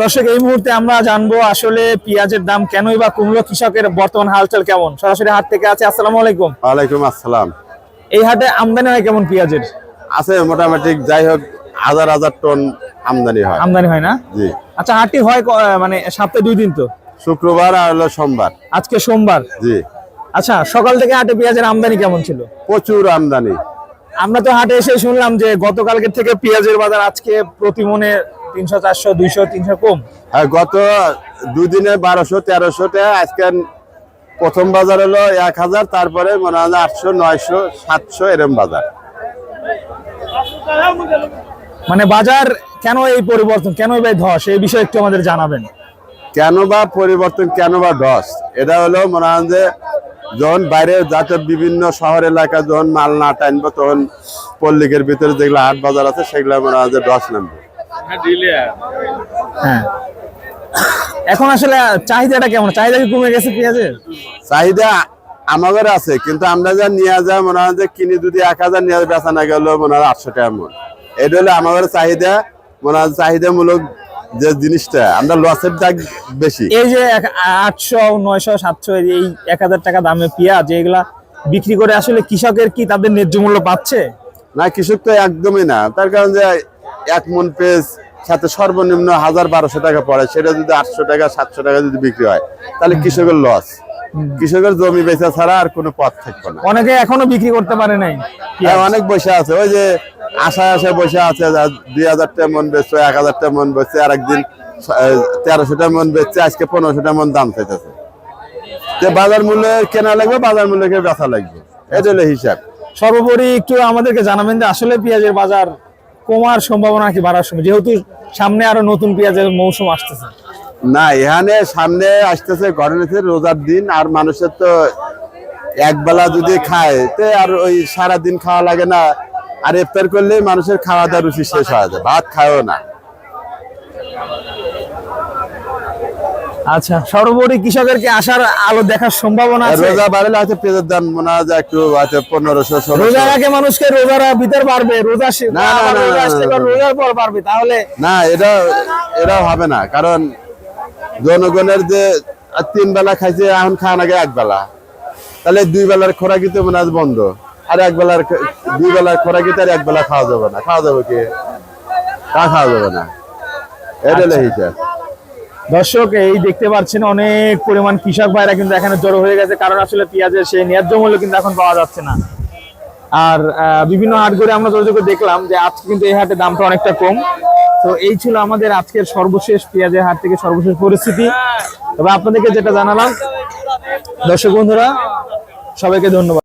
দর্শক, এই মুহূর্তে আমরা জানবো আসলে পেঁয়াজের দাম কেনই বা কমলো, কৃষকের বর্তমান হালচাল কেমন। সরাসরি হাট থেকে আছে। আসসালামু আলাইকুম। ওয়ালাইকুম আসসালাম। এই হাটে আমদানি হয় কেমন পেঁয়াজের? আছে মোটামুটি, যাই হোক হাজার হাজার টন আমদানি হয়। আমদানি হয় না? জি। আচ্ছা, হাটটি হয় মানে সপ্তাহে 2 দিন তো? শুক্রবার আর হলো সোমবার। আজকে সোমবার। জি। আচ্ছা, সকাল থেকে হাটে পেঁয়াজের আমদানি কেমন ছিল? প্রচুর আমদানি। আমরা তো হাটে এসে শুনলাম যে গতকালকে থেকে পেঁয়াজের বাজার আজকে প্রতি মনে 300, 400, 200, 300 কম। আর গত দুদিনে 1200, 1300 টাকা। আজকে প্রথম বাজার হলো 1000, তারপরে মনে হয় 800, 900, 700 এরকম বাজার। মানে বাজার কেন এই পরিবর্তন, কেন এই ধস, এই বিষয়ে একটু আমাদের জানাবেন। কেন বা পরিবর্তন, কেন বা ধস, এটা হলো মনে হয় যে যখন বাইরে যাতে বিভিন্ন শহর এলাকা যখন মাল না টানবো, তখন পল্লিকের ভিতরে যেগুলো হাট বাজার আছে সেগুলো মনে হয় যে ধস নামবে। হ্যাঁ, এখন আসলে চাহিদাটা কেমন? চাহিদা কি কমে গেছে পেঁয়াজের? চাহিদা আমাদের আছে, কিন্তু আমরা যা নিয়ে যাই মনে হয় যে কিনে যদি 1000 নিয়ে বেচা না গেল মনে হয় 800 টাকা মন। এটা হলো আমাদের চাহিদা, মনে হয় চাহিদামূলক যে জিনিসটা, আমরা লসের দাগ বেশি। এই যে 800, 900, 700 এই 1000 টাকা দামে পেঁয়াজ এগুলা বিক্রি করে আসলে কৃষকের কি তাদের ন্যায্য মূল্য পাচ্ছে? না, কৃষক তো একদমই না। তার কারণ যে 1 মন পেঁয়াজ সাথে সর্বনিম্ন 1000-1200 টাকা পড়ে, সেটা যদি 800 টাকা 700 টাকা যদি বিক্রি হয় তাহলে কৃষকের লস। কৃষকের জমি বেচা ছাড়া আর কোনো পথ থাকবে না। অনেকে এখনো বিক্রি করতে পারে নাই। অনেক বসে আছে, ওই যে আশায় বসে আছে, 2000 টাকা মন বেচছে, 1000 টাকা মন বেচছে, আর একদিন 1300 টাকা মন বেচছে, আজকে 1500 টাকা মন দাম চাইতেছে। বাজার মূল্যে কেনা লাগবে, বাজার মূল্যে বেচা লাগবে, এটা হলো হিসাব। সর্বোপরি একটু আমাদেরকে জানাবেন যে আসলে পেঁয়াজের বাজার কমার সম্ভাবনা কি বাড়ার সময়, যেহেতু সামনে আরো নতুন পেঁয়াজের মৌসুম আসতেছে? না, এখানে সামনে আসতেছে গরমের রোজার দিন, আর মানুষের তো একবেলা যদি খায় তে আর ওই সারাদিন খাওয়া লাগে না। আর ইফতার করলে মানুষের খাওয়া দাওয়ার রুচি শেষ হয়ে যায়, ভাত খায়ও না। আচ্ছা, সর্বোপরি কৃষকের কি আসার আলো দেখার সম্ভাবনা আছে? রোজা বাড়লে হয়তো পেঁয়াজের দাম মনে হয় একটু হয়তো 1500-1600। রোজার আগে মানুষকে রোজার ভিতর বাড়বে, রোজা রোজার পর বাড়বে, তাহলে না, এটা হবে না। কারণ জনগণের যে 3 বেলা খাইছে, এখন খাওয়া নাকি 1 বেলা, তাহলে 2 বেলার খোরাকি তো মনে হয় বন্ধ। আর 2 বেলার খোরাকি আর 1 বেলা খাওয়া যাবে না। খাওয়া যাবে কি? তা খাওয়া যাবে না, এটা হলো হিসাব। দর্শক, এই দেখতে পাচ্ছেন অনেক পরিমাণ কৃষক ভাইরা কিন্তু এখানে জড়ো হয়ে গেছে, কারণ আসলে পেঁয়াজের সেই ন্যায্য মূল্য কিন্তু এখন পাওয়া যাচ্ছে না। আর বিভিন্ন হাট ঘুরে আমরা যোগাযোগ দেখলাম যে আজকে কিন্তু এই হাটে দামটা অনেকটা কম। তো এই ছিল আমাদের আজকের সর্বশেষ পেঁয়াজের হাট থেকে সর্বশেষ পরিস্থিতি। তবে আপনাদেরকে যেটা জানালাম, দর্শক বন্ধুরা, সবাইকে ধন্যবাদ।